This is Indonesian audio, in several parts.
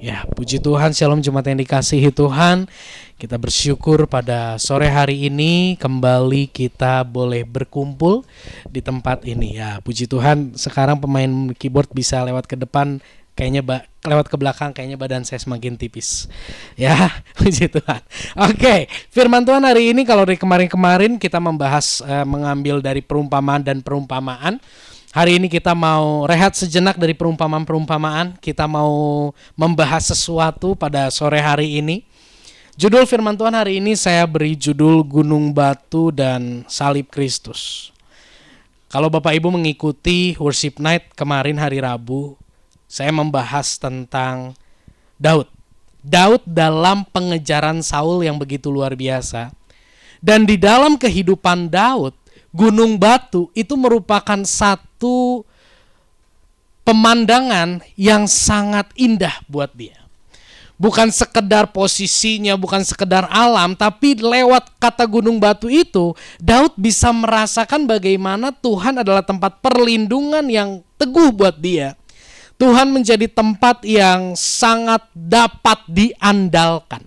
Ya, puji Tuhan, shalom jemaat yang dikasihi Tuhan. Kita bersyukur pada sore hari ini kembali kita boleh berkumpul di tempat ini. Ya, puji Tuhan, sekarang pemain keyboard bisa lewat ke depan, kayaknya lewat ke belakang, kayaknya badan saya semakin tipis. Ya, puji Tuhan. Oke, firman Tuhan hari ini kalau dari kemarin-kemarin kita membahas mengambil dari perumpamaan dan perumpamaan. Hari ini kita mau rehat sejenak dari perumpamaan-perumpamaan. Kita mau membahas sesuatu pada sore hari ini. Judul firman Tuhan hari ini saya beri judul Gunung Batu dan Salib Kristus. Kalau Bapak Ibu mengikuti worship night kemarin hari Rabu, saya membahas tentang Daud. Daud dalam pengejaran Saul yang begitu luar biasa. Dan di dalam kehidupan Daud, Gunung Batu itu merupakan satu pemandangan yang sangat indah buat dia. Bukan sekedar posisinya, bukan sekedar alam, tapi lewat kata Gunung Batu itu, Daud bisa merasakan bagaimana Tuhan adalah tempat perlindungan yang teguh buat dia. Tuhan menjadi tempat yang sangat dapat diandalkan.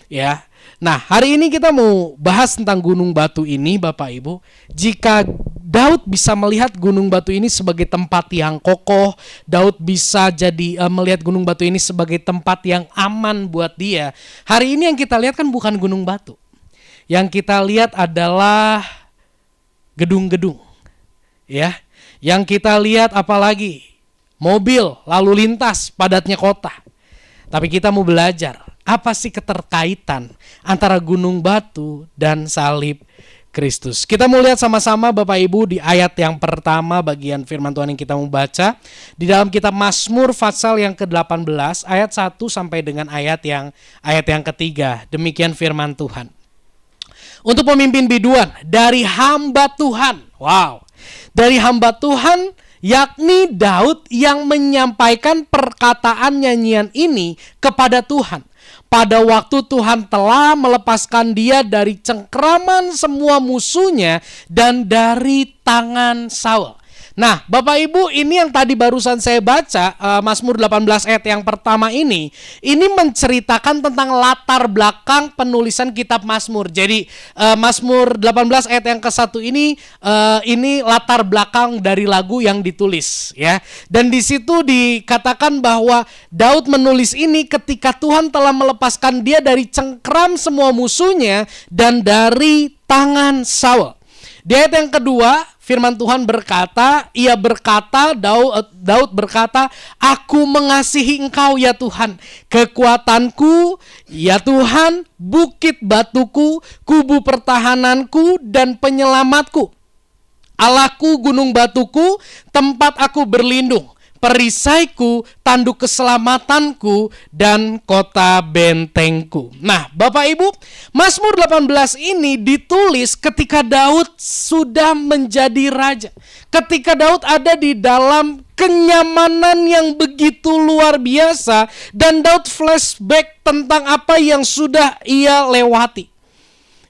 Ya. Nah, hari ini kita mau bahas tentang Gunung Batu ini, Bapak Ibu. Jika Daud bisa melihat Gunung Batu ini sebagai tempat yang kokoh, Daud bisa jadi melihat Gunung Batu ini sebagai tempat yang aman buat dia. Hari ini yang kita lihat kan bukan Gunung Batu. Yang kita lihat adalah gedung-gedung. Ya. Yang kita lihat apalagi mobil, lalu lintas, padatnya kota. Tapi kita mau belajar, apa sih keterkaitan antara Gunung Batu dan salib Kristus? Kita mau lihat sama-sama Bapak Ibu di ayat yang pertama bagian firman Tuhan yang kita mau baca. Di dalam kitab Mazmur pasal yang ke-18 ayat 1 sampai dengan ayat yang ketiga. Demikian firman Tuhan. Untuk pemimpin biduan dari hamba Tuhan. Wow. Dari hamba Tuhan, yakni Daud yang menyampaikan perkataan nyanyian ini kepada Tuhan. Pada waktu Tuhan telah melepaskan dia dari cengkraman semua musuhnya dan dari tangan Saul. Nah, Bapak Ibu, ini yang tadi barusan saya baca, Mazmur 18 ayat yang pertama ini menceritakan tentang latar belakang penulisan kitab Mazmur. Jadi, Mazmur 18 ayat yang ke-1 ini latar belakang dari lagu yang ditulis, ya. Dan di situ dikatakan bahwa Daud menulis ini ketika Tuhan telah melepaskan dia dari cengkram semua musuhnya dan dari tangan Saul. Di ayat yang kedua, firman Tuhan berkata, Daud berkata, aku mengasihi Engkau ya Tuhan, kekuatanku, ya Tuhan, bukit batuku, kubu pertahananku dan penyelamatku. Allahku, gunung batuku, tempat aku berlindung, perisaiku, tanduk keselamatanku, dan kota bentengku. Nah, Bapak Ibu, Mazmur 18 ini ditulis ketika Daud sudah menjadi raja. Ketika Daud ada di dalam kenyamanan yang begitu luar biasa, dan Daud flashback tentang apa yang sudah ia lewati.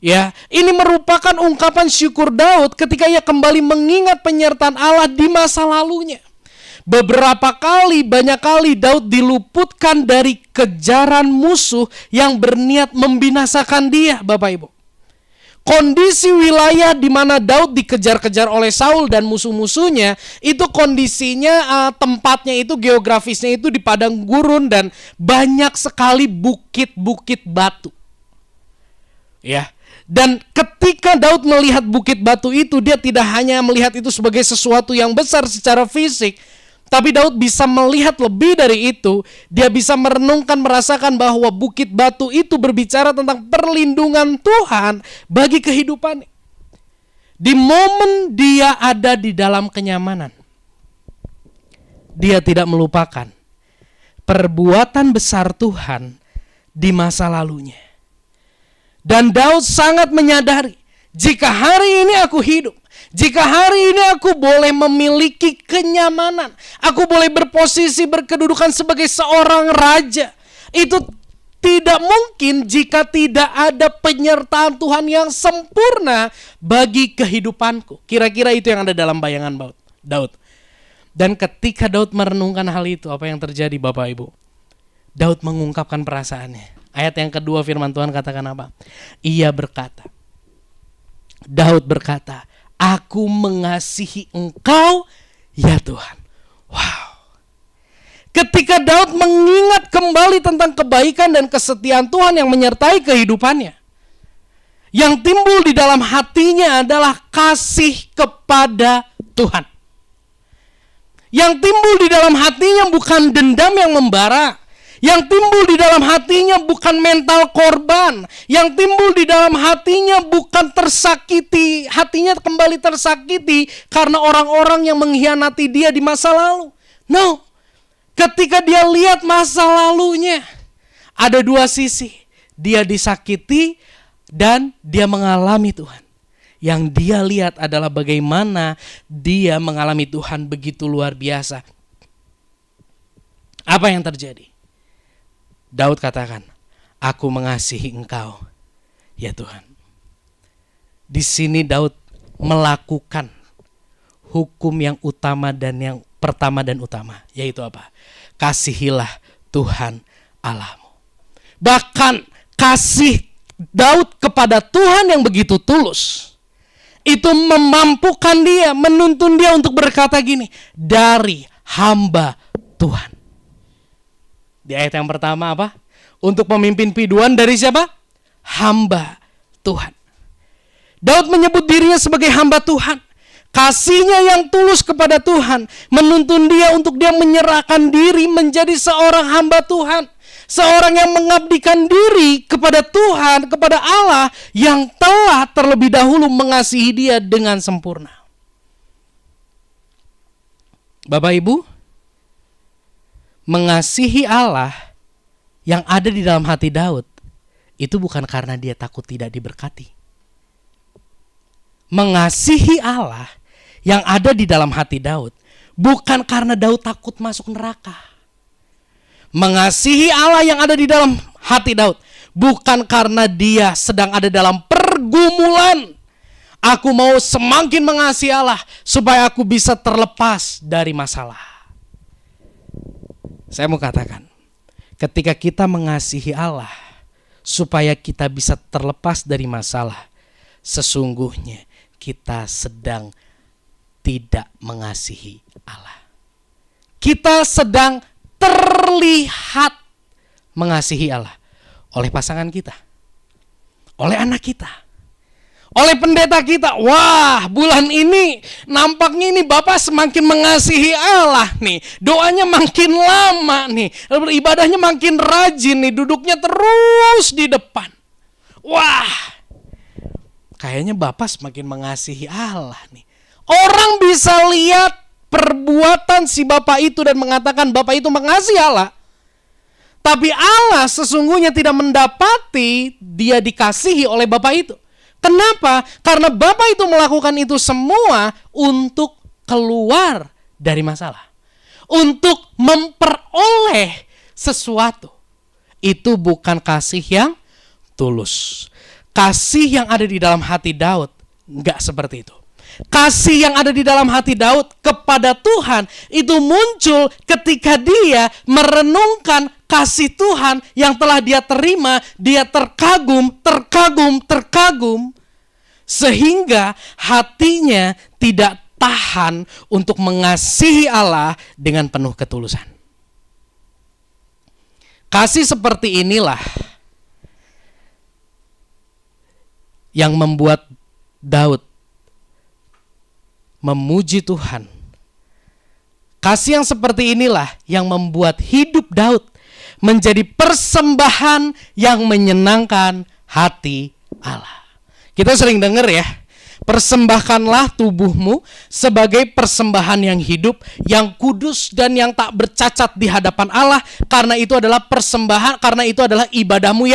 Ya, ini merupakan ungkapan syukur Daud ketika ia kembali mengingat penyertaan Allah di masa lalunya. Banyak kali Daud diluputkan dari kejaran musuh yang berniat membinasakan dia, Bapak Ibu. Kondisi wilayah di mana Daud dikejar-kejar oleh Saul dan musuh-musuhnya, itu kondisinya, tempatnya itu, geografisnya itu di padang gurun dan banyak sekali bukit-bukit batu. Ya. Dan ketika Daud melihat bukit batu itu, dia tidak hanya melihat itu sebagai sesuatu yang besar secara fisik, tapi Daud bisa melihat lebih dari itu. Dia bisa merenungkan, merasakan bahwa bukit batu itu berbicara tentang perlindungan Tuhan bagi kehidupannya. Di momen dia ada di dalam kenyamanan, dia tidak melupakan perbuatan besar Tuhan di masa lalunya. Dan Daud sangat menyadari, jika hari ini aku hidup, jika hari ini aku boleh memiliki kenyamanan, aku boleh berposisi berkedudukan sebagai seorang raja, itu tidak mungkin jika tidak ada penyertaan Tuhan yang sempurna bagi kehidupanku. Kira-kira itu yang ada dalam bayangan Daud. Dan ketika Daud merenungkan hal itu, apa yang terjadi Bapak Ibu? Daud mengungkapkan perasaannya. Ayat yang kedua firman Tuhan katakan apa? Ia berkata, Daud berkata, aku mengasihi Engkau ya Tuhan. Wow. Ketika Daud mengingat kembali tentang kebaikan dan kesetiaan Tuhan yang menyertai kehidupannya, yang timbul di dalam hatinya adalah kasih kepada Tuhan. Yang timbul di dalam hatinya bukan dendam yang membara. Yang timbul di dalam hatinya bukan mental korban. Yang timbul di dalam hatinya bukan tersakiti. Hatinya kembali tersakiti karena orang-orang yang mengkhianati dia di masa lalu. No. Ketika dia lihat masa lalunya, ada dua sisi. Dia disakiti dan dia mengalami Tuhan. Yang dia lihat adalah bagaimana dia mengalami Tuhan begitu luar biasa. Apa yang terjadi? Daud katakan, aku mengasihi Engkau ya Tuhan. Di sini Daud melakukan hukum yang utama dan yang pertama dan utama, yaitu apa? Kasihilah Tuhan Allahmu. Bahkan kasih Daud kepada Tuhan yang begitu tulus, itu memampukan dia, menuntun dia untuk berkata gini, dari hamba Tuhan. Di ayat yang pertama apa? Untuk pemimpin biduan dari siapa? Hamba Tuhan. Daud menyebut dirinya sebagai hamba Tuhan. Kasihnya yang tulus kepada Tuhan menuntun dia untuk dia menyerahkan diri menjadi seorang hamba Tuhan. Seorang yang mengabdikan diri kepada Tuhan, kepada Allah yang telah terlebih dahulu mengasihi dia dengan sempurna. Bapak Ibu, mengasihi Allah yang ada di dalam hati Daud itu bukan karena dia takut tidak diberkati. Mengasihi Allah yang ada di dalam hati Daud bukan karena Daud takut masuk neraka. Mengasihi Allah yang ada di dalam hati Daud bukan karena dia sedang ada dalam pergumulan. Aku mau semakin mengasihi Allah supaya aku bisa terlepas dari masalah. Saya mau katakan, ketika kita mengasihi Allah supaya kita bisa terlepas dari masalah, sesungguhnya kita sedang tidak mengasihi Allah. Kita sedang terlihat mengasihi Allah oleh pasangan kita, oleh anak kita, oleh pendeta kita. Wah, bulan ini nampaknya ini Bapak semakin mengasihi Allah nih. Doanya makin lama nih, ibadahnya makin rajin nih, duduknya terus di depan. Wah, kayaknya Bapak semakin mengasihi Allah nih. Orang bisa lihat perbuatan si Bapak itu dan mengatakan Bapak itu mengasihi Allah. Tapi Allah sesungguhnya tidak mendapati dia dikasihi oleh Bapak itu. Kenapa? Karena Bapak itu melakukan itu semua untuk keluar dari masalah. Untuk memperoleh sesuatu. Itu bukan kasih yang tulus. Kasih yang ada di dalam hati Daud enggak seperti itu. Kasih yang ada di dalam hati Daud kepada Tuhan itu muncul ketika dia merenungkan kasih Tuhan yang telah dia terima. Dia terkagum sehingga hatinya tidak tahan untuk mengasihi Allah dengan penuh ketulusan. Kasih seperti inilah yang membuat Daud memuji Tuhan. Kasih yang seperti inilah yang membuat hidup Daud menjadi persembahan yang menyenangkan hati Allah. Kita sering dengar ya, persembahkanlah tubuhmu sebagai persembahan yang hidup, yang kudus dan yang tak bercacat di hadapan Allah, karena itu adalah persembahan, karena itu adalah ibadahmu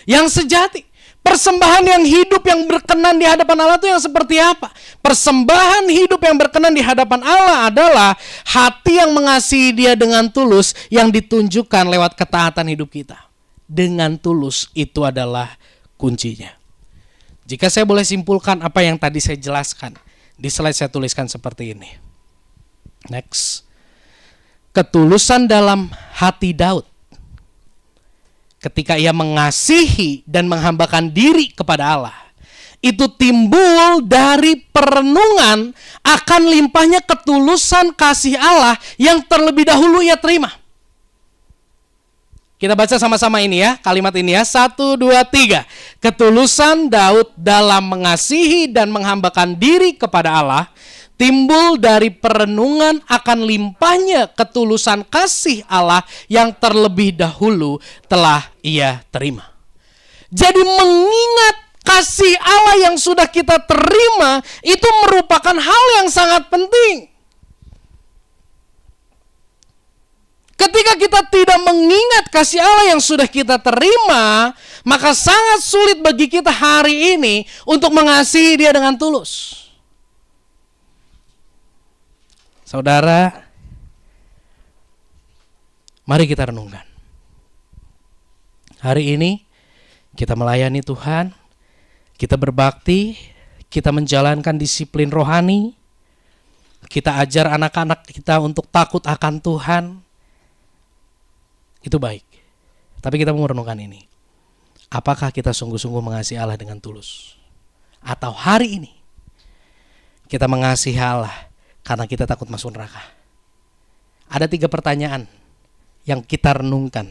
yang sejati. Persembahan yang hidup yang berkenan di hadapan Allah itu yang seperti apa? Persembahan hidup yang berkenan di hadapan Allah adalah hati yang mengasihi Dia dengan tulus yang ditunjukkan lewat ketaatan hidup kita. Dengan tulus itu adalah kuncinya. Jika saya boleh simpulkan apa yang tadi saya jelaskan, di slide saya tuliskan seperti ini. Next. Ketulusan dalam hati Daud ketika ia mengasihi dan menghambakan diri kepada Allah, itu timbul dari perenungan akan limpahnya ketulusan kasih Allah yang terlebih dahulu ia terima. Kita baca sama-sama ini ya, kalimat ini ya. 1, 2, 3. Ketulusan Daud dalam mengasihi dan menghambakan diri kepada Allah timbul dari perenungan akan limpahnya ketulusan kasih Allah yang terlebih dahulu telah ia terima. Jadi mengingat kasih Allah yang sudah kita terima itu merupakan hal yang sangat penting. Ketika kita tidak mengingat kasih Allah yang sudah kita terima, maka sangat sulit bagi kita hari ini untuk mengasihi Dia dengan tulus. Saudara, mari kita renungkan. Hari ini kita melayani Tuhan, kita berbakti, kita menjalankan disiplin rohani, kita ajar anak-anak kita untuk takut akan Tuhan. Itu baik. Tapi kita mau merenungkan ini. Apakah kita sungguh-sungguh mengasihi Allah dengan tulus? Atau hari ini kita mengasihi Allah karena kita takut masuk neraka? Ada 3 pertanyaan yang kita renungkan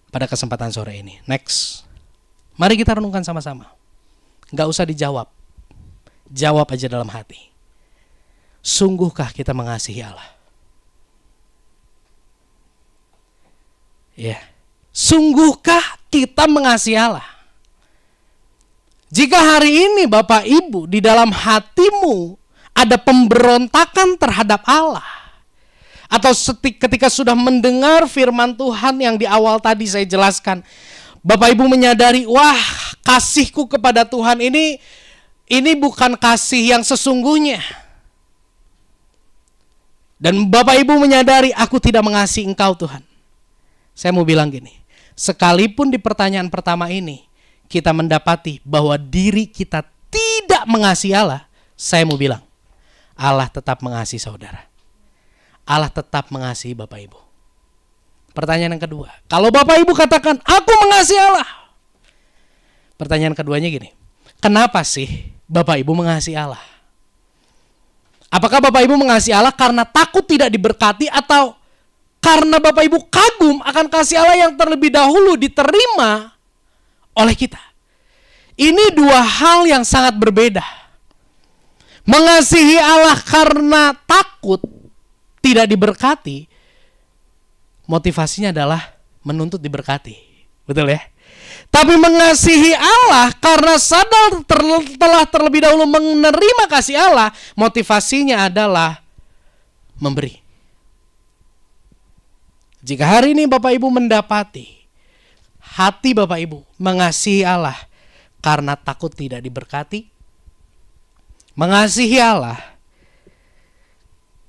pada kesempatan sore ini. Next. Mari kita renungkan sama-sama. Gak usah dijawab. Jawab aja dalam hati. Sungguhkah kita mengasihi Allah? Ya. Sungguhkah kita mengasihi Allah? Jika hari ini Bapak Ibu di dalam hatimu ada pemberontakan terhadap Allah, atau ketika sudah mendengar firman Tuhan yang di awal tadi saya jelaskan, Bapak Ibu menyadari, wah, kasihku kepada Tuhan ini bukan kasih yang sesungguhnya. Dan Bapak Ibu menyadari, aku tidak mengasihi Engkau Tuhan. Saya mau bilang gini, sekalipun di pertanyaan pertama ini kita mendapati bahwa diri kita tidak mengasihi Allah, saya mau bilang, Allah tetap mengasihi saudara. Allah tetap mengasihi Bapak Ibu. Pertanyaan yang kedua, kalau Bapak Ibu katakan, aku mengasihi Allah. Pertanyaan keduanya gini, kenapa sih Bapak Ibu mengasihi Allah? Apakah Bapak Ibu mengasihi Allah karena takut tidak diberkati, atau karena Bapak Ibu kagum akan kasih Allah yang terlebih dahulu diterima oleh kita? Ini 2 hal yang sangat berbeda. Mengasihi Allah karena takut tidak diberkati, motivasinya adalah menuntut diberkati. Betul ya? Tapi mengasihi Allah karena sadar telah terlebih dahulu menerima kasih Allah, motivasinya adalah memberi. Jika hari ini Bapak Ibu mendapati hati Bapak Ibu mengasihi Allah karena takut tidak diberkati, mengasihi Allah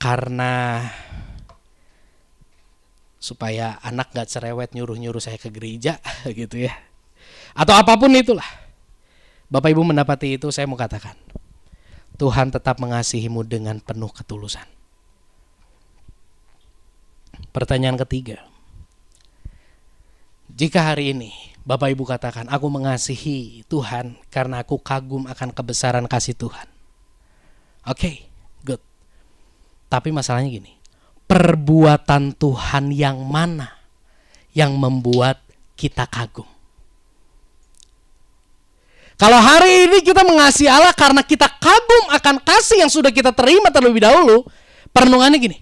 karena supaya anak gak cerewet nyuruh-nyuruh saya ke gereja gitu ya, atau apapun itulah, Bapak Ibu mendapati itu, saya mau katakan, Tuhan tetap mengasihimu dengan penuh ketulusan. Pertanyaan ketiga, jika hari ini Bapak Ibu katakan, aku mengasihi Tuhan karena aku kagum akan kebesaran kasih Tuhan. Oke, good. Tapi masalahnya gini, perbuatan Tuhan yang mana yang membuat kita kagum? Kalau hari ini kita mengasihi Allah karena kita kagum akan kasih yang sudah kita terima terlebih dahulu, perenungannya gini,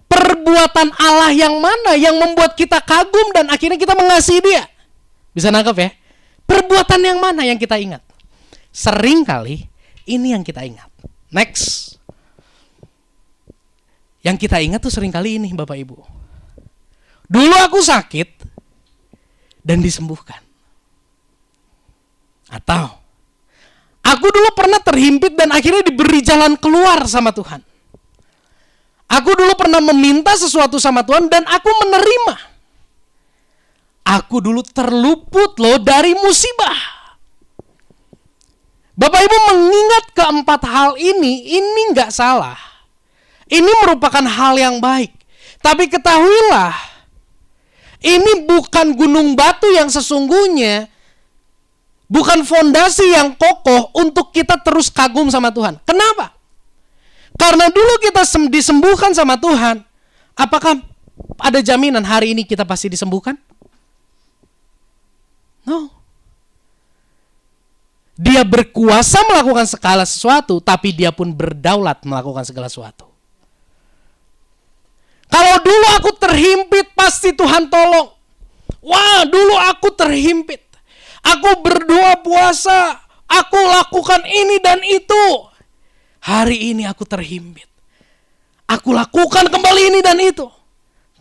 perbuatan Allah yang mana yang membuat kita kagum dan akhirnya kita mengasihi Dia? Bisa nangkep ya? Perbuatan yang mana yang kita ingat? Seringkali ini yang kita ingat. Next. Yang kita ingat tuh seringkali ini, Bapak Ibu. Dulu aku sakit dan disembuhkan. Atau aku dulu pernah terhimpit dan akhirnya diberi jalan keluar sama Tuhan. Aku dulu pernah meminta sesuatu sama Tuhan dan aku menerima. Aku dulu terluput loh dari musibah. Bapak Ibu mengingat keempat hal ini gak salah. Ini merupakan hal yang baik. Tapi ketahuilah, Ini bukan gunung batu yang sesungguhnya, bukan fondasi yang kokoh untuk kita terus kagum sama Tuhan. Kenapa? Karena dulu kita disembuhkan sama Tuhan, apakah ada jaminan hari ini kita pasti disembuhkan? No. Dia berkuasa melakukan segala sesuatu, tapi dia pun berdaulat melakukan segala sesuatu. Kalau dulu aku terhimpit, pasti Tuhan tolong. Wah, dulu aku terhimpit. Aku berdoa puasa, aku lakukan ini dan itu. Hari ini aku terhimpit. Aku lakukan kembali ini dan itu.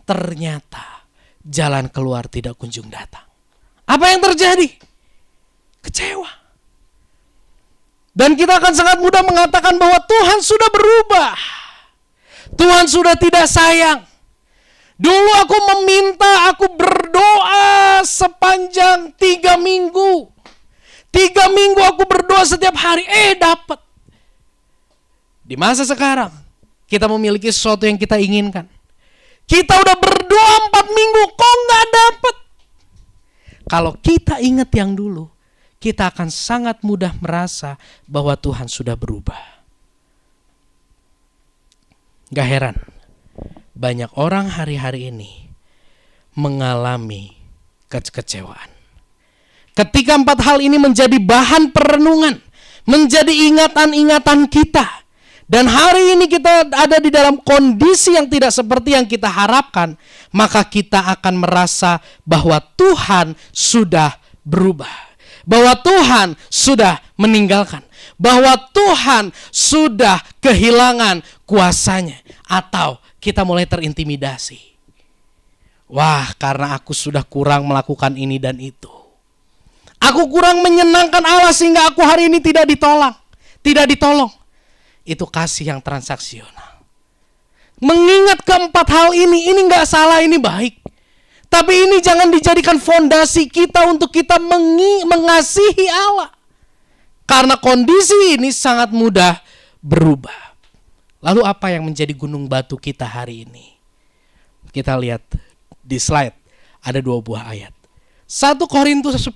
Ternyata jalan keluar tidak kunjung datang. Apa yang terjadi? Kecewa. Dan kita akan sangat mudah mengatakan bahwa Tuhan sudah berubah. Tuhan sudah tidak sayang. Dulu aku meminta, aku berdoa sepanjang 3 minggu. 3 minggu aku berdoa setiap hari, dapat. Di masa sekarang, kita memiliki sesuatu yang kita inginkan. Kita udah berdoa 4 minggu, kok nggak dapat? Kalau kita ingat yang dulu, kita akan sangat mudah merasa bahwa Tuhan sudah berubah. Gak heran, banyak orang hari-hari ini mengalami kekecewaan. Ketika 4 hal ini menjadi bahan perenungan, menjadi ingatan-ingatan kita, dan hari ini kita ada di dalam kondisi yang tidak seperti yang kita harapkan, maka kita akan merasa bahwa Tuhan sudah berubah. Bahwa Tuhan sudah meninggalkan. Bahwa Tuhan sudah kehilangan kuasanya. Atau kita mulai terintimidasi. Wah, karena aku sudah kurang melakukan ini dan itu. Aku kurang menyenangkan Allah sehingga aku hari ini tidak ditolong. Itu kasih yang transaksional. Mengingat keempat hal ini gak salah, ini baik. Tapi ini jangan dijadikan fondasi kita untuk kita mengasihi Allah. Karena kondisi ini sangat mudah berubah. Lalu apa yang menjadi gunung batu kita hari ini? Kita lihat di slide, ada 2 buah ayat. 1 Korintus 10,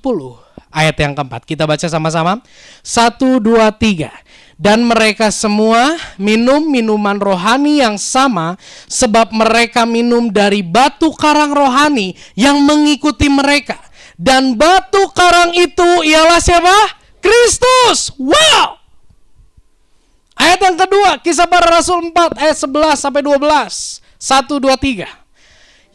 ayat yang keempat. Kita baca sama-sama. 1, 2, 3. Dan mereka semua minum minuman rohani yang sama, sebab mereka minum dari batu karang rohani yang mengikuti mereka. Dan batu karang itu ialah siapa? Kristus. Wow! Ayat yang kedua, Kisah Para Rasul 4 ayat 11 sampai 12. 1, 2, 3.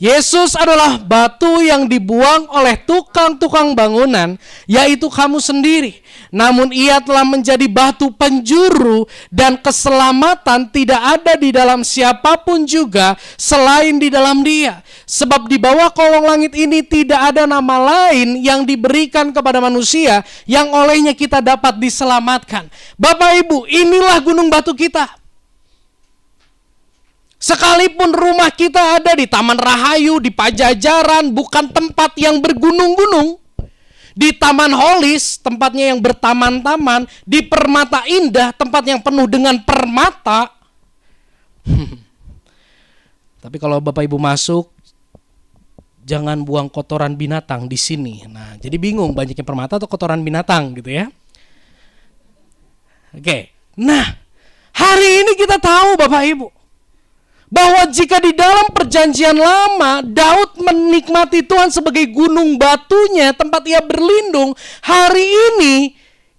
Yesus adalah batu yang dibuang oleh tukang-tukang bangunan, yaitu kamu sendiri. Namun ia telah menjadi batu penjuru, dan keselamatan tidak ada di dalam siapapun juga selain di dalam Dia. Sebab di bawah kolong langit ini tidak ada nama lain yang diberikan kepada manusia yang olehnya kita dapat diselamatkan. Bapak Ibu, inilah gunung batu kita. Sekalipun rumah kita ada di Taman Rahayu, di Pajajaran, bukan tempat yang bergunung-gunung. Di Taman Holis, tempatnya yang bertaman-taman. Di Permata Indah, tempat yang penuh dengan permata. Tapi kalau Bapak Ibu masuk, jangan buang kotoran binatang di sini. Nah, jadi bingung banyaknya permata atau kotoran binatang gitu ya. Oke. Nah, hari ini kita tahu Bapak Ibu, bahwa jika di dalam perjanjian lama Daud menikmati Tuhan sebagai gunung batunya, tempat ia berlindung, hari ini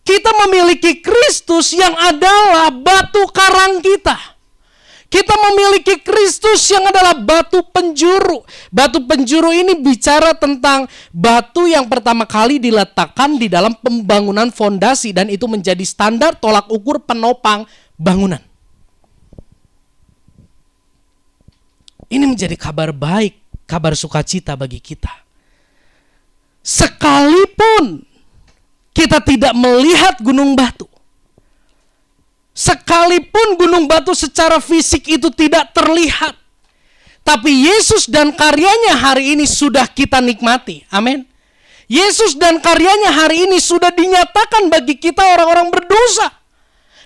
kita memiliki Kristus yang adalah batu karang kita. Kita memiliki Kristus yang adalah batu penjuru. Batu penjuru ini bicara tentang batu yang pertama kali diletakkan di dalam pembangunan fondasi, dan itu menjadi standar tolak ukur penopang bangunan. Ini menjadi kabar baik, kabar sukacita bagi kita. Sekalipun kita tidak melihat gunung batu, sekalipun gunung batu secara fisik itu tidak terlihat, tapi Yesus dan karyanya hari ini sudah kita nikmati. Amin. Yesus dan karyanya hari ini sudah dinyatakan bagi kita orang-orang berdosa.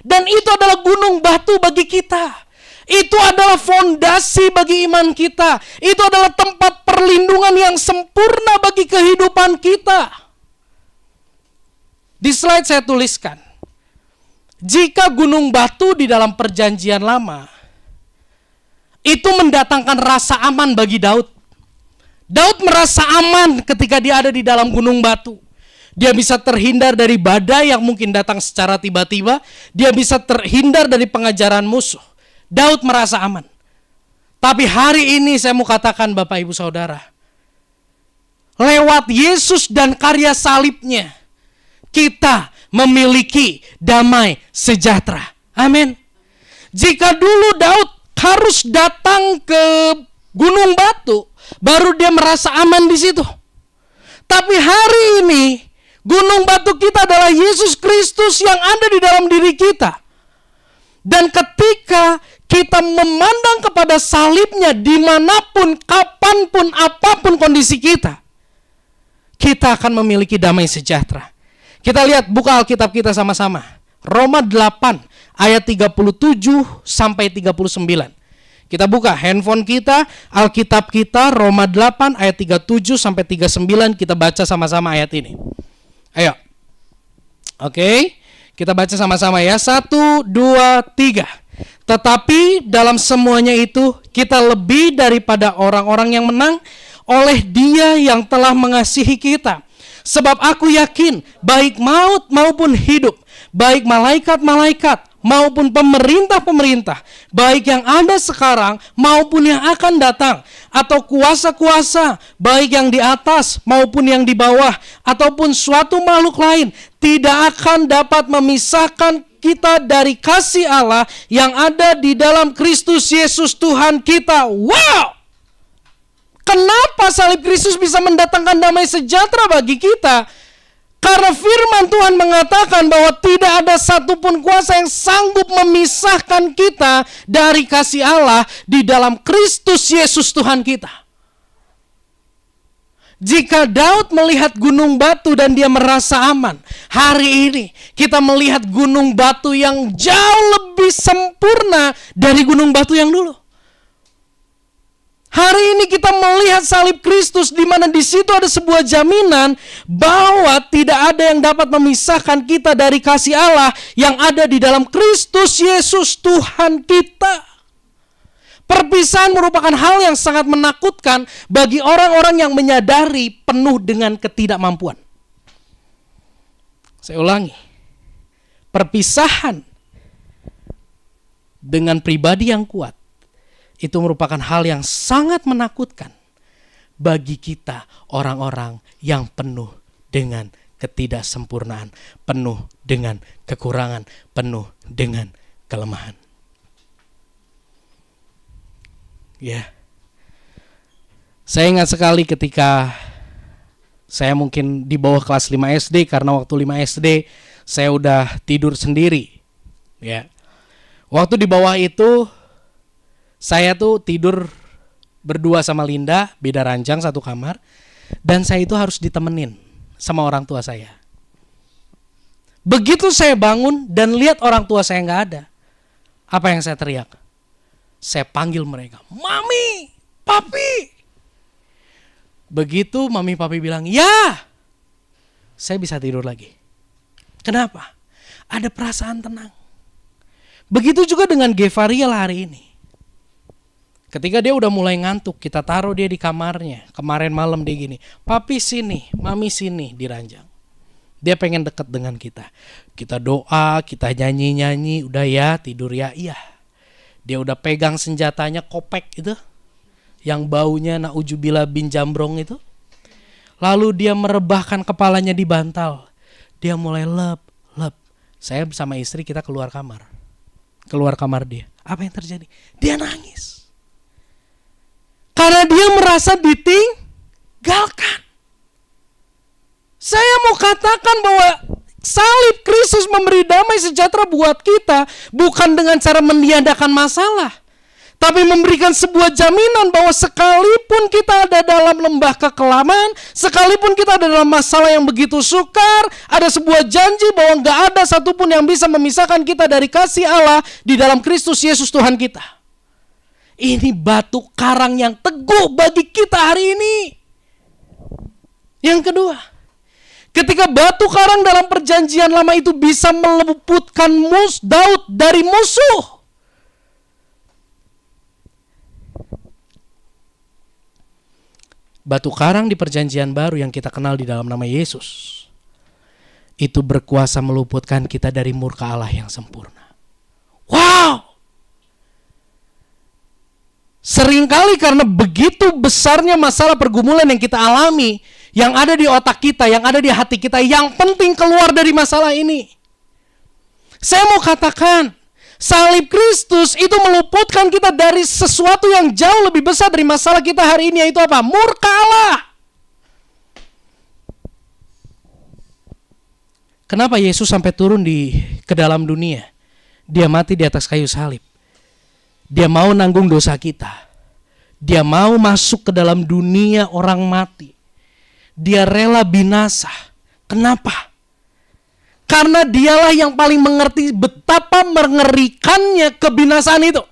Dan itu adalah gunung batu bagi kita. Itu adalah fondasi bagi iman kita. Itu adalah tempat perlindungan yang sempurna bagi kehidupan kita. Di slide saya tuliskan, jika gunung batu di dalam perjanjian lama itu mendatangkan rasa aman bagi Daud. Daud merasa aman ketika dia ada di dalam gunung batu. Dia bisa terhindar dari badai yang mungkin datang secara tiba-tiba. Dia bisa terhindar dari pengajaran musuh. Daud merasa aman. Tapi hari ini saya mau katakan Bapak Ibu Saudara, lewat Yesus dan karya salibnya, kita memiliki damai sejahtera. Amin. Jika dulu Daud harus datang ke gunung batu, baru dia merasa aman di situ. Tapi hari ini, gunung batu kita adalah Yesus Kristus yang ada di dalam diri kita. Dan ketika kita memandang kepada salibnya dimanapun, kapanpun, apapun kondisi kita, kita akan memiliki damai sejahtera. Kita lihat, buka Alkitab kita sama-sama. Roma 8 ayat 37 sampai 39. Kita buka handphone kita, Alkitab kita, Roma 8 ayat 37 sampai 39. Kita baca sama-sama ayat ini. Ayo. Oke. Kita baca sama-sama ya. 1, 2, 3. Tetapi dalam semuanya itu kita lebih daripada orang-orang yang menang oleh Dia yang telah mengasihi kita. Sebab aku yakin baik maut maupun hidup, baik malaikat-malaikat maupun pemerintah-pemerintah, baik yang ada sekarang maupun yang akan datang, atau kuasa-kuasa, baik yang di atas maupun yang di bawah, ataupun suatu makhluk lain, tidak akan dapat memisahkan kita dari kasih Allah yang ada di dalam Kristus Yesus Tuhan kita. Wow! Kenapa salib Kristus bisa mendatangkan damai sejahtera bagi kita? Karena firman Tuhan mengatakan bahwa tidak ada satupun kuasa yang sanggup memisahkan kita dari kasih Allah di dalam Kristus Yesus Tuhan kita. Jika Daud melihat gunung batu dan dia merasa aman, hari ini kita melihat gunung batu yang jauh lebih sempurna dari gunung batu yang dulu. Hari ini kita melihat salib Kristus di mana di situ ada sebuah jaminan bahwa tidak ada yang dapat memisahkan kita dari kasih Allah yang ada di dalam Kristus Yesus Tuhan kita. Perpisahan merupakan hal yang sangat menakutkan bagi orang-orang yang menyadari penuh dengan ketidakmampuan. Saya ulangi. Perpisahan dengan pribadi yang kuat itu merupakan hal yang sangat menakutkan bagi kita orang-orang yang penuh dengan ketidaksempurnaan, penuh dengan kekurangan, penuh dengan kelemahan. Ya. Saya ingat sekali ketika saya mungkin di bawah kelas 5 SD, karena waktu 5 SD saya udah tidur sendiri. Ya. Waktu di bawah itu saya tuh tidur berdua sama Linda, beda ranjang satu kamar, dan saya itu harus ditemenin sama orang tua saya. Begitu saya bangun dan lihat orang tua saya nggak ada, apa yang saya teriak? Saya panggil mereka, Mami, Papi. Begitu Mami Papi bilang, ya, saya bisa tidur lagi. Kenapa? Ada perasaan tenang. Begitu juga dengan Gevariel hari ini. Ketika dia udah mulai ngantuk, kita taruh dia di kamarnya. Kemarin malam dia gini, Papi sini, Mami sini di ranjang. Dia pengen deket dengan kita. Kita doa, kita nyanyi-nyanyi, udah ya tidur ya, iya. Dia udah pegang senjatanya, kopek itu, yang baunya na'udzubillah bin jambrong itu. Lalu dia merebahkan kepalanya di bantal. Dia mulai lep. Saya bersama istri kita keluar kamar. Keluar kamar dia. Apa yang terjadi? Dia nangis. Karena dia merasa ditinggalkan. Saya mau katakan bahwa salib Kristus memberi damai sejahtera buat kita bukan dengan cara meniadakan masalah, tapi memberikan sebuah jaminan bahwa sekalipun kita ada dalam lembah kekelaman, sekalipun kita ada dalam masalah yang begitu sukar, ada sebuah janji bahwa gak ada satupun yang bisa memisahkan kita dari kasih Allah di dalam Kristus Yesus Tuhan kita. Ini batu karang yang teguh bagi kita hari ini. Yang kedua, ketika batu karang dalam perjanjian lama itu bisa meluputkan Daud dari musuh. Batu karang di perjanjian baru yang kita kenal di dalam nama Yesus, itu berkuasa meluputkan kita dari murka Allah yang sempurna. Wow! Seringkali karena begitu besarnya masalah pergumulan yang kita alami, yang ada di otak kita, yang ada di hati kita, yang penting keluar dari masalah ini. Saya mau katakan, salib Kristus itu meluputkan kita dari sesuatu yang jauh lebih besar dari masalah kita hari ini, yaitu apa? Murka Allah. Kenapa Yesus sampai turun ke dalam dunia? Dia mati di atas kayu salib. Dia mau nanggung dosa kita. Dia mau masuk ke dalam dunia orang mati. Dia rela binasa. Kenapa? Karena dialah yang paling mengerti betapa mengerikannya kebinasaan itu.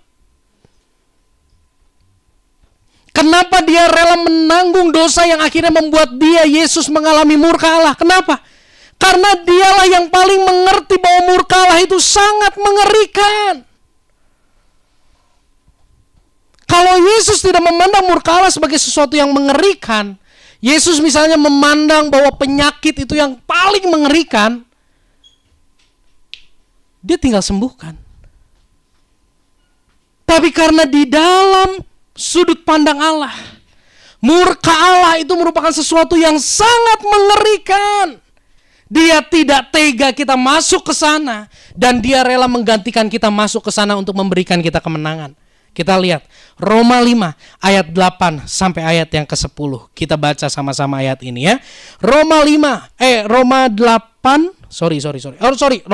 Kenapa dia rela menanggung dosa yang akhirnya membuat dia, Yesus, mengalami murka Allah? Kenapa? Karena dialah yang paling mengerti bahwa murka Allah itu sangat mengerikan. Kalau Yesus tidak memandang murka Allah sebagai sesuatu yang mengerikan, Yesus misalnya memandang bahwa penyakit itu yang paling mengerikan, dia tinggal sembuhkan. Tapi karena di dalam sudut pandang Allah, murka Allah itu merupakan sesuatu yang sangat mengerikan. Dia tidak tega kita masuk ke sana, dan dia rela menggantikan kita masuk ke sana untuk memberikan kita kemenangan. Kita lihat Roma 5 ayat 8 sampai ayat yang ke-10. Kita baca sama-sama ayat ini ya. Roma 8,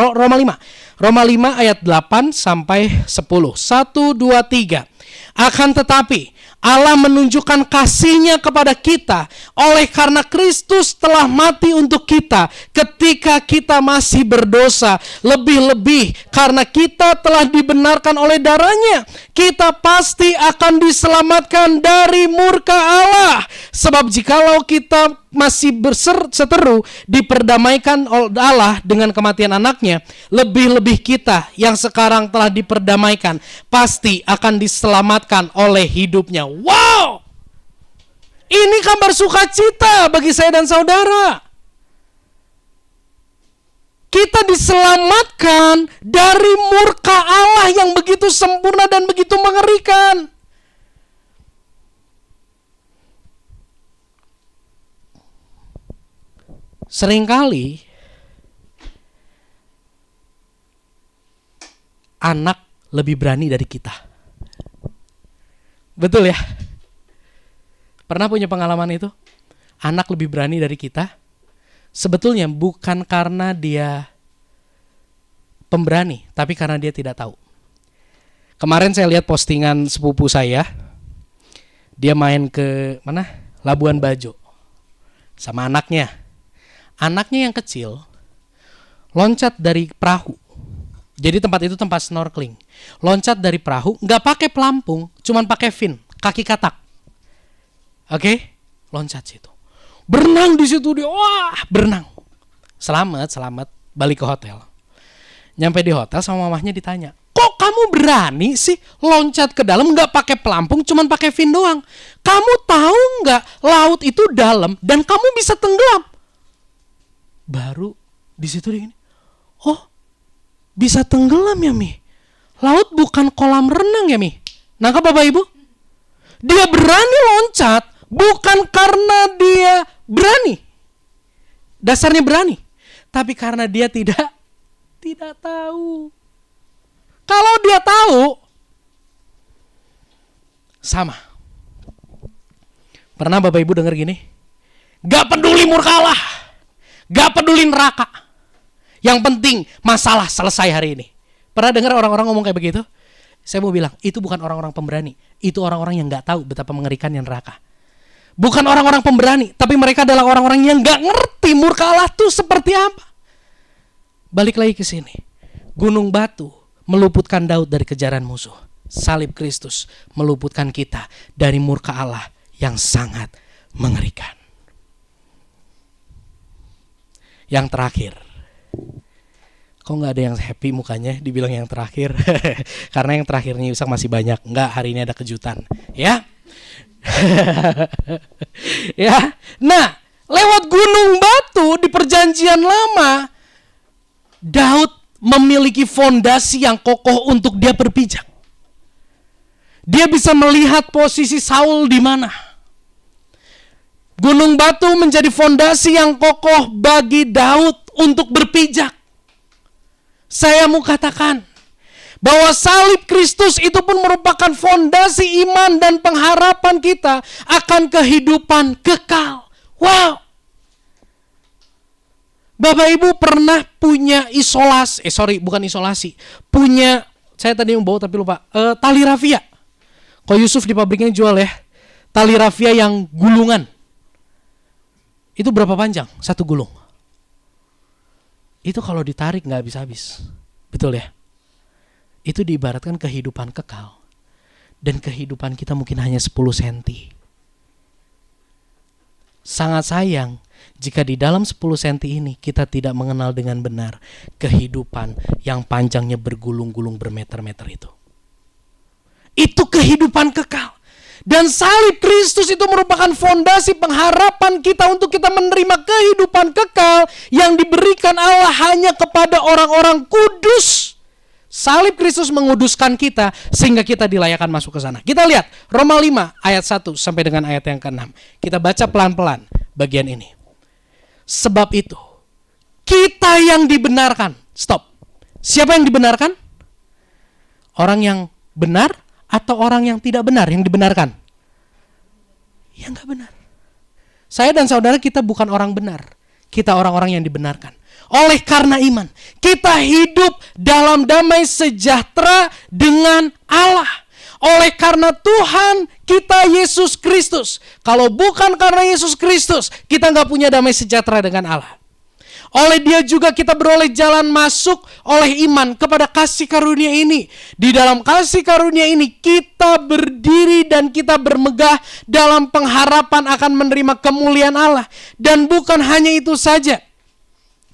Roma 5. Roma 5 ayat 8 sampai 10. 1, 2, 3. Akan tetapi Allah menunjukkan kasih-Nya kepada kita oleh karena Kristus telah mati untuk kita ketika kita masih berdosa. Lebih-lebih karena kita telah dibenarkan oleh darah-Nya, kita pasti akan diselamatkan dari murka Allah. Sebab jikalau kita masih berseteru diperdamaikan oleh Allah dengan kematian anaknya, lebih-lebih kita yang sekarang telah diperdamaikan pasti akan diselamatkan oleh hidupnya. Wow! Ini kabar sukacita bagi saya dan saudara. Kita diselamatkan dari murka Allah yang begitu sempurna dan begitu mengerikan. Seringkali anak lebih berani dari kita. Betul ya? Pernah punya pengalaman itu? Anak lebih berani dari kita. Sebetulnya bukan karena dia pemberani, tapi karena dia tidak tahu. Kemarin saya lihat postingan sepupu saya. Dia main ke mana? Labuan Bajo sama anaknya. Anaknya yang kecil loncat dari perahu. Jadi tempat itu tempat snorkeling. Loncat dari perahu, nggak pakai pelampung, cuman pakai fin, kaki katak. Oke? Loncat situ. Berenang di situ dia, wah, berenang. Selamat, balik ke hotel. Nyampe di hotel sama mamahnya ditanya, kok kamu berani sih loncat ke dalam nggak pakai pelampung, cuman pakai fin doang? Kamu tahu nggak laut itu dalam dan kamu bisa tenggelam? Baru di situ dia gini, oh bisa tenggelam ya Mi? Laut bukan kolam renang ya Mi? Nangkap Bapak Ibu? Dia berani loncat bukan karena dia berani, dasarnya berani, tapi karena dia tidak tahu. Kalau dia tahu, sama. Pernah Bapak Ibu dengar gini? Gak peduli murka Allah, gak peduli neraka, yang penting masalah selesai hari ini. Pernah dengar orang-orang ngomong kayak begitu? Saya mau bilang, itu bukan orang-orang pemberani. Itu orang-orang yang gak tahu betapa mengerikannya neraka. Bukan orang-orang pemberani, tapi mereka adalah orang-orang yang gak ngerti murka Allah itu seperti apa. Balik lagi ke sini. Gunung batu meluputkan Daud dari kejaran musuh. salib Kristus meluputkan kita dari murka Allah yang sangat mengerikan. Yang terakhir, kok gak ada yang happy mukanya dibilang yang terakhir? Karena yang terakhirnya Yusak masih banyak. Enggak, hari ini ada kejutan. Ya. Ya. Nah, lewat gunung batu di perjanjian lama, Daud memiliki fondasi yang kokoh untuk dia berpijak. Dia bisa melihat posisi Saul di mana. Gunung batu menjadi fondasi yang kokoh bagi Daud untuk berpijak. Saya mau katakan bahwa salib Kristus itu pun merupakan fondasi iman dan pengharapan kita akan kehidupan kekal. Wow. Bapak Ibu pernah punya punya, saya tadi mau bawa tapi lupa, tali rafia. Kok Yusuf di pabriknya jual ya, tali rafia yang gulungan. Itu berapa panjang? Satu gulung. Itu kalau ditarik gak habis-habis. Betul ya? Itu diibaratkan kehidupan kekal. Dan kehidupan kita mungkin hanya 10 senti. Sangat sayang jika di dalam 10 senti ini kita tidak mengenal dengan benar kehidupan yang panjangnya bergulung-gulung bermeter-meter itu. Itu kehidupan kekal. Dan salib Kristus itu merupakan fondasi pengharapan kita untuk kita menerima kehidupan kekal yang diberikan Allah hanya kepada orang-orang kudus. Salib Kristus menguduskan kita sehingga kita dilayakkan masuk ke sana. Kita lihat Roma 5 ayat 1 sampai dengan ayat yang ke-6. Kita baca pelan-pelan bagian ini. Sebab itu kita yang dibenarkan. Stop. Siapa yang dibenarkan? Orang yang benar atau orang yang tidak benar yang dibenarkan? Yang gak benar. Saya dan saudara kita bukan orang benar. Kita orang-orang yang dibenarkan. Oleh karena iman, kita hidup dalam damai sejahtera dengan Allah. Oleh karena Tuhan kita Yesus Kristus. Kalau bukan karena Yesus Kristus, kita gak punya damai sejahtera dengan Allah. Oleh dia juga kita beroleh jalan masuk oleh iman kepada kasih karunia ini. Di dalam kasih karunia ini kita berdiri dan kita bermegah dalam pengharapan akan menerima kemuliaan Allah. Dan bukan hanya itu saja.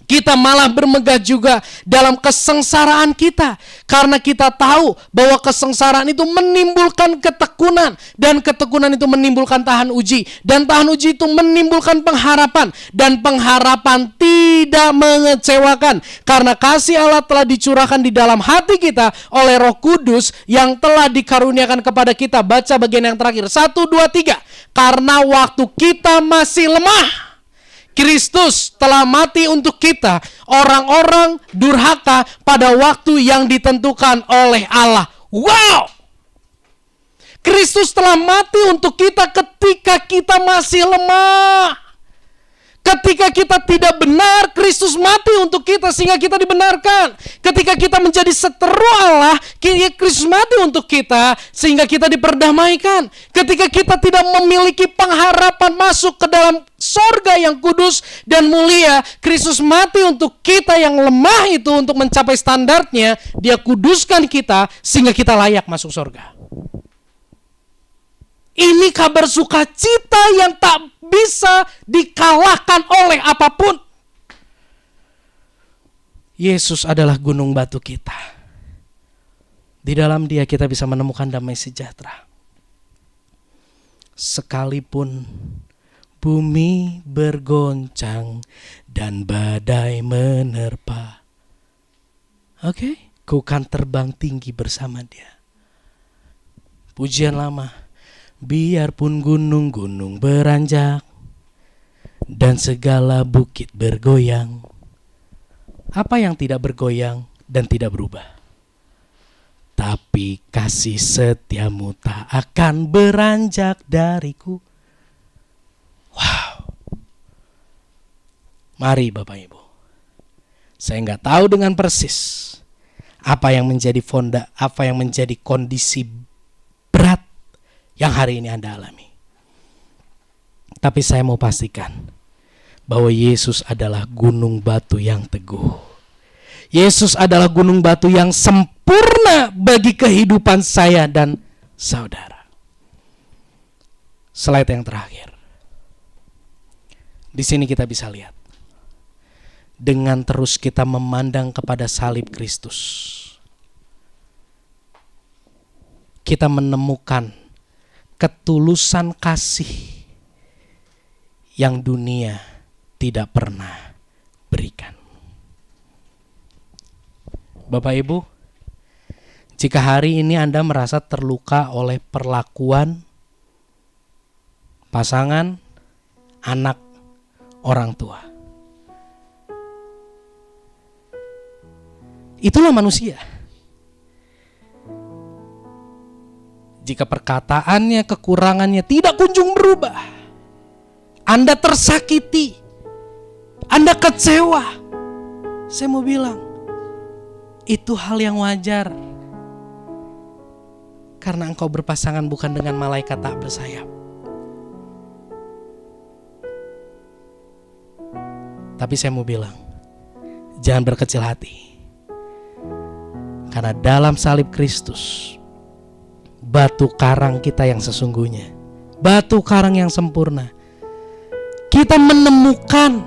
Kita malah bermegah juga dalam kesengsaraan kita. Karena kita tahu bahwa kesengsaraan itu menimbulkan ketekunan. Dan ketekunan itu menimbulkan tahan uji. Dan tahan uji itu menimbulkan pengharapan. Dan pengharapan tidak mengecewakan. Karena kasih Allah telah dicurahkan di dalam hati kita oleh Roh Kudus yang telah dikaruniakan kepada kita. Baca bagian yang terakhir. 1, 2, 3. Karena waktu kita masih lemah, Kristus telah mati untuk kita, orang-orang durhaka pada waktu yang ditentukan oleh Allah. Wow! Kristus telah mati untuk kita ketika kita masih lemah. Ketika kita tidak benar, Kristus mati untuk kita sehingga kita dibenarkan. Ketika kita menjadi seteru Allah, Kristus mati untuk kita sehingga kita diperdamaikan. Ketika kita tidak memiliki pengharapan masuk ke dalam sorga yang kudus dan mulia, Kristus mati untuk kita yang lemah itu untuk mencapai standarnya. Dia kuduskan kita sehingga kita layak masuk sorga. Ini kabar sukacita yang tak bisa dikalahkan oleh apapun. Yesus adalah gunung batu kita. Di dalam dia kita bisa menemukan damai sejahtera. Sekalipun bumi bergoncang dan badai menerpa. Oke, ku kan terbang tinggi bersama dia. Pujian lama. Biarpun gunung-gunung beranjak dan segala bukit bergoyang. Apa yang tidak bergoyang dan tidak berubah? Tapi kasih setiamu tak akan beranjak dariku. Wow. Mari Bapak Ibu. Saya nggak tahu dengan persis apa yang menjadi apa yang menjadi kondisi berat yang hari ini Anda alami. Tapi saya mau pastikan bahwa Yesus adalah gunung batu yang teguh Yesus adalah gunung batu yang sempurna bagi kehidupan saya dan saudara. Slide yang terakhir. Di sini kita bisa lihat. Dengan terus kita memandang kepada salib Kristus, kita menemukan ketulusan kasih yang dunia tidak pernah berikan. Bapak Ibu, jika hari ini Anda merasa terluka oleh perlakuan pasangan, anak, orang tua, itulah manusia. Jika perkataannya, kekurangannya tidak kunjung berubah, Anda tersakiti, Anda kecewa, saya mau bilang, itu hal yang wajar. Karena engkau berpasangan bukan dengan malaikat tak bersayap. Tapi saya mau bilang, jangan berkecil hati. Karena dalam salib Kristus, batu karang kita yang sesungguhnya, batu karang yang sempurna, kita menemukan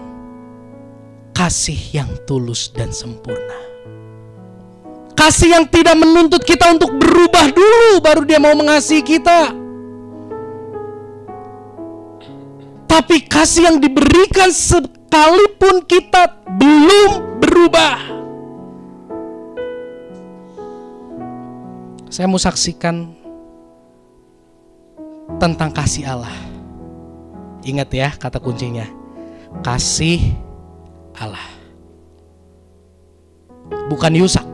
kasih yang tulus dan sempurna. Kasih yang tidak menuntut kita untuk berubah dulu baru dia mau mengasihi kita. Tapi kasih yang diberikan sekalipun kita belum berubah. Saya mau saksikan tentang kasih Allah. Ingat ya kata kuncinya, kasih Allah. Bukan Yusak,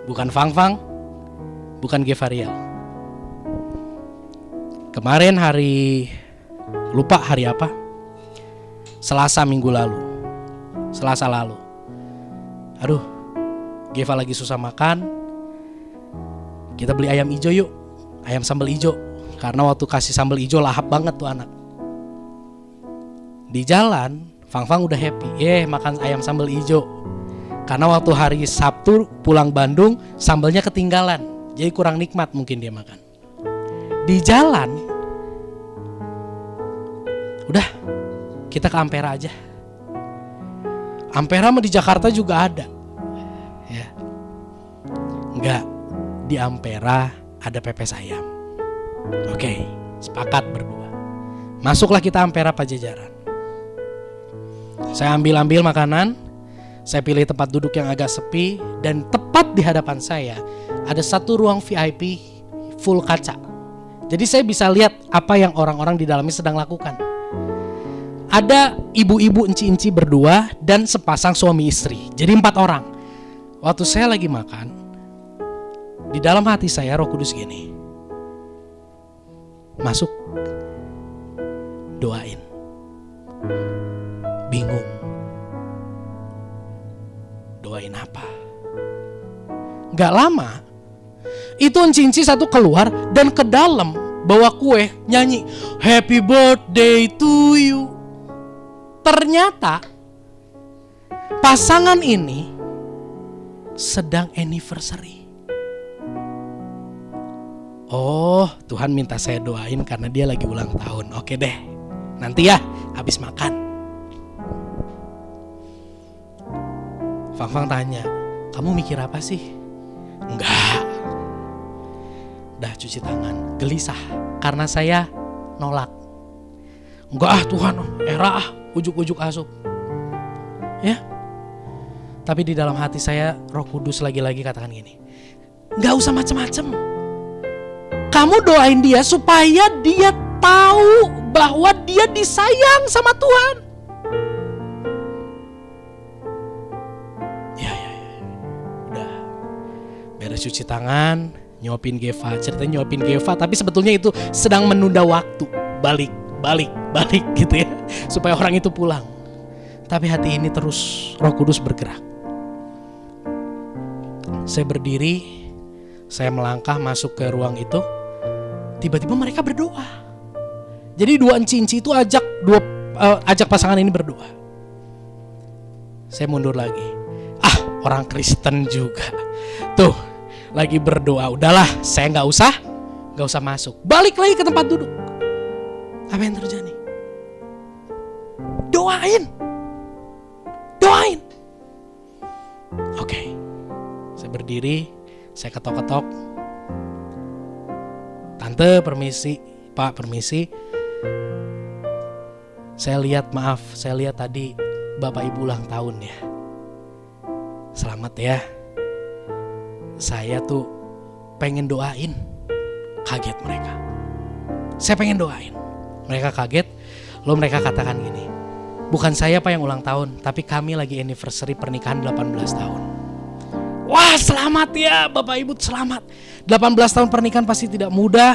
bukan Fang-Fang, bukan Gevariel. Kemarin lupa hari apa? Selasa lalu. Aduh, Geva lagi susah makan. Kita beli ayam ijo yuk, ayam sambal ijo. Karena waktu kasih sambal ijo lahap banget tuh anak. Di jalan, Fang-Fang udah happy, makan ayam sambal ijo. Karena waktu hari Sabtu pulang Bandung, sambalnya ketinggalan. Jadi kurang nikmat mungkin dia makan. Di jalan, udah kita ke Ampera aja. Ampera mah di Jakarta juga ada. Ya. Enggak, di Ampera ada pepes ayam. Oke, sepakat berdua. Masuklah kita Ampera Pajajaran. Saya ambil makanan. Saya pilih tempat duduk yang agak sepi. Dan tepat di hadapan saya ada satu ruang VIP full kaca. Jadi saya bisa lihat apa yang orang-orang di dalamnya sedang lakukan. Ada ibu-ibu enci-enci berdua dan sepasang suami istri. Jadi 4 orang. Waktu saya lagi makan, di dalam hati saya Roh Kudus gini, masuk, doain. Bingung. Doain apa? Gak lama, itu enci-enci satu keluar dan ke dalam bawa kue, nyanyi Happy Birthday to you. Ternyata pasangan ini sedang anniversary. Oh, Tuhan minta saya doain karena dia lagi ulang tahun. Oke deh, nanti ya habis makan. Fang-Fang tanya, kamu mikir apa sih? Enggak. Dah cuci tangan, gelisah karena saya nolak. Enggak Tuhan, era ujuk-ujuk asup. Ya. Tapi di dalam hati saya Roh Kudus lagi-lagi katakan gini, enggak usah macam-macam. Kamu doain dia supaya dia tahu bahwa dia disayang sama Tuhan. Ya. Udah. Beres cuci tangan, nyuapin Geva. Ceritanya nyuapin Geva, tapi sebetulnya itu sedang menunda waktu. Balik gitu ya. Supaya orang itu pulang. Tapi hati ini terus Roh Kudus bergerak. Saya berdiri, saya melangkah masuk ke ruang itu. Tiba-tiba mereka berdoa. Jadi 2 enci-enci itu ajak pasangan ini berdoa. Saya mundur lagi. orang Kristen juga. Tuh, lagi berdoa. Udahlah, saya nggak usah masuk. Balik lagi ke tempat duduk. Apa yang terjadi? Doain. Oke. Saya berdiri, saya ketok-ketok. Tante, permisi. Pak, permisi. Saya lihat tadi Bapak Ibu ulang tahun ya. Selamat ya. Saya tuh pengen doain. Kaget mereka. Saya pengen doain. Mereka kaget. Lalu mereka katakan gini, bukan saya Pak yang ulang tahun, tapi kami lagi anniversary pernikahan 18 tahun. Wah, selamat ya Bapak Ibu, selamat. 18 tahun pernikahan pasti tidak mudah,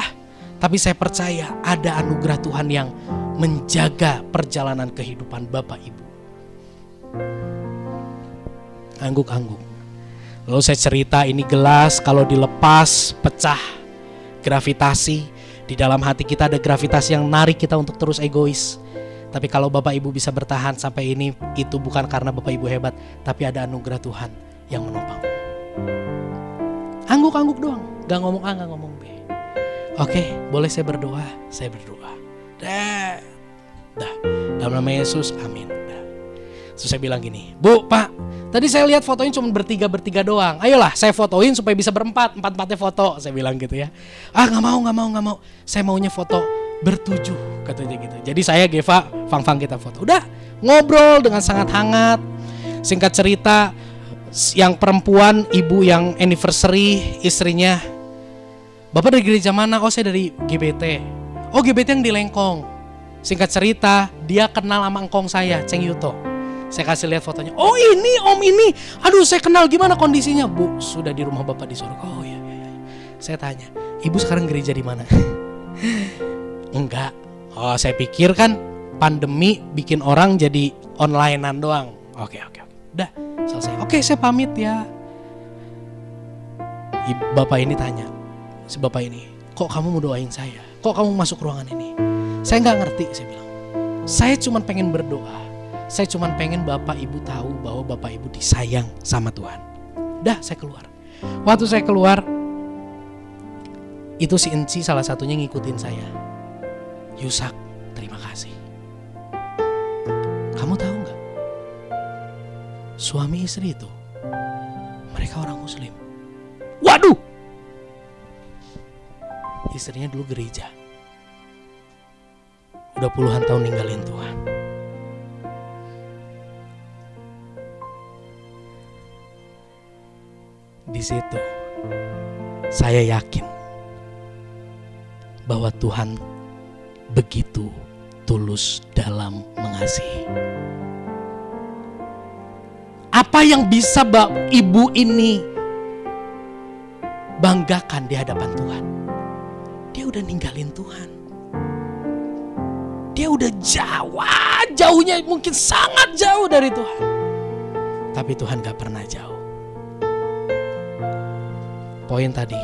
tapi saya percaya ada anugerah Tuhan yang menjaga perjalanan kehidupan Bapak Ibu. Angguk-angguk. Lalu saya cerita, ini gelas kalau dilepas pecah, gravitasi. Di dalam hati kita ada gravitasi yang narik kita untuk terus egois. Tapi kalau Bapak Ibu bisa bertahan sampai ini, itu bukan karena Bapak Ibu hebat, tapi ada anugerah Tuhan yang menopang. Angguk-angguk doang, gak ngomong A, gak ngomong B. Oke, boleh saya berdoa? Saya berdoa. Dah. Dalam nama Yesus, amin. Terus saya bilang gini, Bu, Pak, tadi saya lihat fotonya cuma bertiga doang. Ayolah, saya fotoin supaya bisa empat-empatnya foto. Saya bilang gitu ya. Gak mau. Saya maunya foto bertujuh, katanya gitu. Jadi saya, Geva, Fang kita foto. Udah, ngobrol dengan sangat hangat. Singkat cerita, yang perempuan, ibu yang anniversary, istrinya, Bapak dari gereja mana? Oh, saya dari GBT. Oh, GBT yang di Lengkong. Singkat cerita, dia kenal sama engkong saya, Ceng Yuto. Saya kasih lihat fotonya. Oh, ini om ini. Aduh, saya kenal, gimana kondisinya? Bu, sudah di rumah Bapak di Sorga. Oh iya. Saya tanya, Ibu sekarang gereja di mana? Enggak. Oh, saya pikir kan pandemi bikin orang jadi onlinean doang. Oke. Udah, selesai. Oke, saya pamit ya. Bapak ini tanya, si Bapak ini, kok kamu mau doain saya? Kok kamu masuk ruangan ini? Saya nggak ngerti, saya bilang. Saya cuma pengen berdoa. Saya cuma pengen Bapak Ibu tahu bahwa Bapak Ibu disayang sama Tuhan. Dah, saya keluar. Waktu saya keluar, itu si Enci salah satunya ngikutin saya. Yusak, terima kasih. Kamu tahu nggak? Suami istri itu, mereka orang Muslim. Waduh! Istrinya dulu gereja. Udah puluhan tahun ninggalin Tuhan. Di situ saya yakin bahwa Tuhan begitu tulus dalam mengasihi. Apa yang bisa ibu ini banggakan di hadapan Tuhan? Dia udah ninggalin Tuhan. Dia udah jauhnya mungkin sangat jauh dari Tuhan. Tapi Tuhan gak pernah jauh. Poin tadi,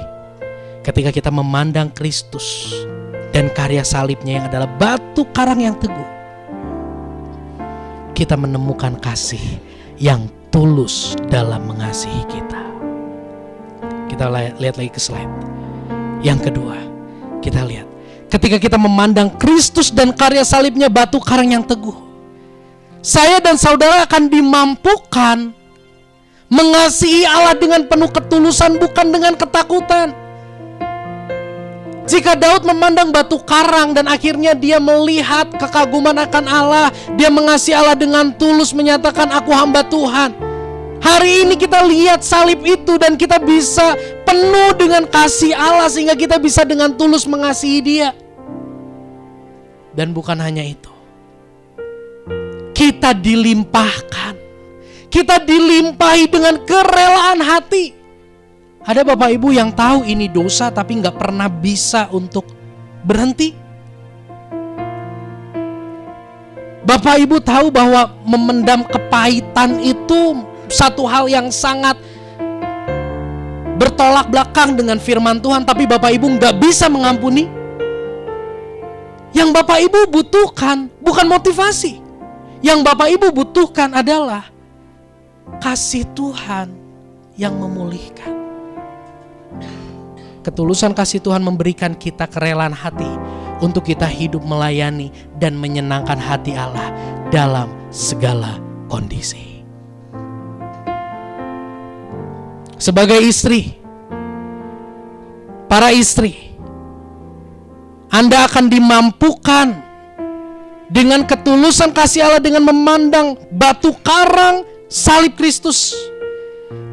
ketika kita memandang Kristus dan karya salibnya yang adalah batu karang yang teguh, kita menemukan kasih yang tulus dalam mengasihi kita. Kita lihat lagi ke slide. Yang kedua, kita lihat ketika kita memandang Kristus dan karya salibnya batu karang yang teguh, saya dan saudara akan dimampukan mengasihi Allah dengan penuh ketulusan, bukan dengan ketakutan. Jika Daud memandang batu karang dan akhirnya dia melihat kekaguman akan Allah, dia mengasihi Allah dengan tulus, menyatakan aku hamba Tuhan. Hari ini kita lihat salib itu dan kita bisa penuh dengan kasih Allah sehingga kita bisa dengan tulus mengasihi Dia. Dan bukan hanya itu, kita dilimpahkan. Kita dilimpahi dengan kerelaan hati. Ada Bapak Ibu yang tahu ini dosa tapi gak pernah bisa untuk berhenti. Bapak Ibu tahu bahwa memendam kepahitan itu satu hal yang sangat bertolak belakang dengan firman Tuhan, tapi Bapak Ibu gak bisa mengampuni. Yang Bapak Ibu butuhkan bukan motivasi. Yang Bapak Ibu butuhkan adalah kasih Tuhan yang memulihkan. Ketulusan kasih Tuhan memberikan kita kerelaan hati untuk kita hidup melayani dan menyenangkan hati Allah dalam segala kondisi. Sebagai istri, para istri, Anda akan dimampukan dengan ketulusan kasih Allah dengan memandang batu karang salib Kristus.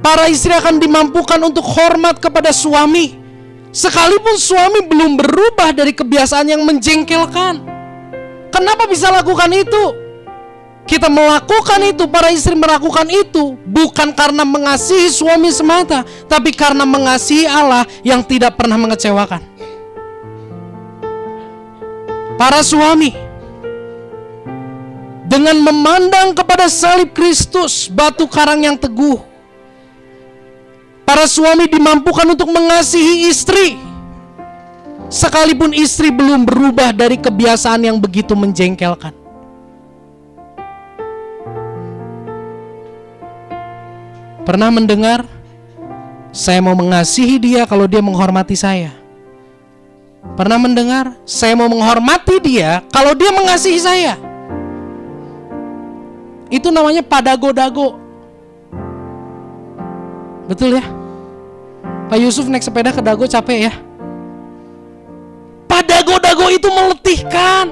Para istri akan dimampukan untuk hormat kepada suami, sekalipun suami belum berubah dari kebiasaan yang menjengkelkan. Kenapa bisa lakukan itu? Kita melakukan itu, para istri melakukan itu bukan karena mengasihi suami semata, tapi karena mengasihi Allah yang tidak pernah mengecewakan. Para suami, dengan memandang kepada salib Kristus, batu karang yang teguh, para suami dimampukan untuk mengasihi istri, sekalipun istri belum berubah dari kebiasaan yang begitu menjengkelkan. Pernah mendengar, saya mau mengasihi dia kalau dia menghormati saya. Pernah mendengar, saya mau menghormati dia kalau dia mengasihi saya. Itu namanya padago-dago. Betul ya? Pak Yusuf naik sepeda ke Dago capek ya? Padago-dago itu meletihkan.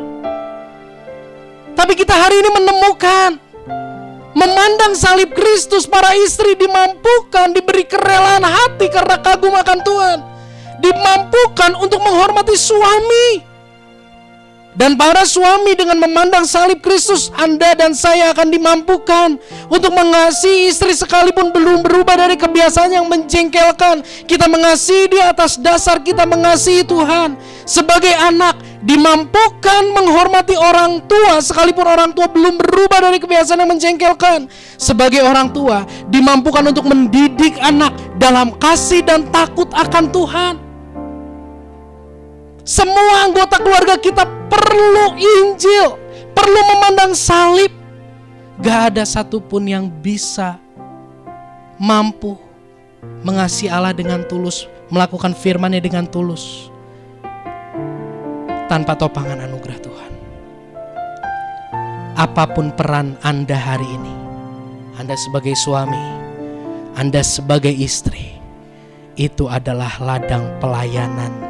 Tapi kita hari ini menemukan, memandang salib Kristus, para istri dimampukan, diberi kerelaan hati karena kagum akan Tuhan, dimampukan untuk menghormati suami. Dan para suami dengan memandang salib Kristus, Anda dan saya akan dimampukan untuk mengasihi istri sekalipun belum berubah dari kebiasaan yang menjengkelkan. Kita mengasihi dia atas dasar kita mengasihi Tuhan. Sebagai anak, dimampukan menghormati orang tua sekalipun orang tua belum berubah dari kebiasaan yang menjengkelkan. Sebagai orang tua, dimampukan untuk mendidik anak dalam kasih dan takut akan Tuhan. Semua anggota keluarga kita perlu Injil, perlu memandang salib. Gak ada satupun yang bisa mampu mengasihi Allah dengan tulus, melakukan firman-Nya dengan tulus, tanpa topangan anugerah Tuhan. Apapun peran Anda hari ini, Anda sebagai suami, Anda sebagai istri, itu adalah ladang pelayanan.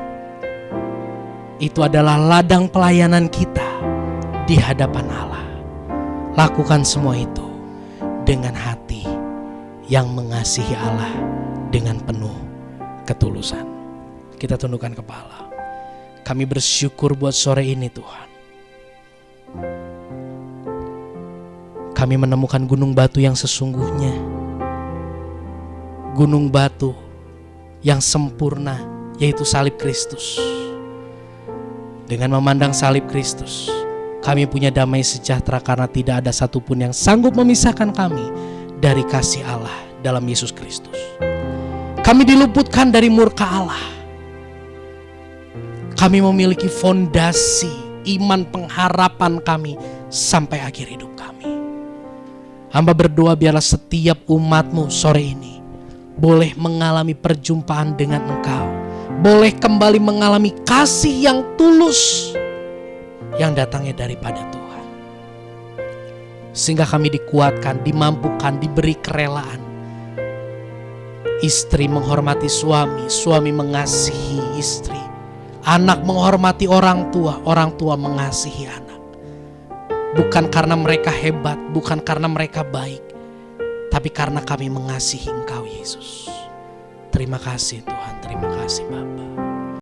Itu adalah ladang pelayanan kita di hadapan Allah. Lakukan semua itu dengan hati yang mengasihi Allah dengan penuh ketulusan. Kita tundukkan kepala. Kami bersyukur buat sore ini Tuhan. Kami menemukan gunung batu yang sesungguhnya. Gunung batu yang sempurna, yaitu salib Kristus. Dengan memandang salib Kristus, kami punya damai sejahtera karena tidak ada satupun yang sanggup memisahkan kami dari kasih Allah dalam Yesus Kristus. Kami diluputkan dari murka Allah. Kami memiliki fondasi iman pengharapan kami sampai akhir hidup kami. Hamba berdoa biarlah setiap umat-Mu sore ini boleh mengalami perjumpaan dengan Engkau, boleh kembali mengalami kasih yang tulus yang datangnya daripada Tuhan. Sehingga kami dikuatkan, dimampukan, diberi kerelaan. Istri menghormati suami, suami mengasihi istri. Anak menghormati orang tua mengasihi anak. Bukan karena mereka hebat, bukan karena mereka baik, tapi karena kami mengasihi Engkau Yesus. Terima kasih Tuhan, terima kasih Bapa.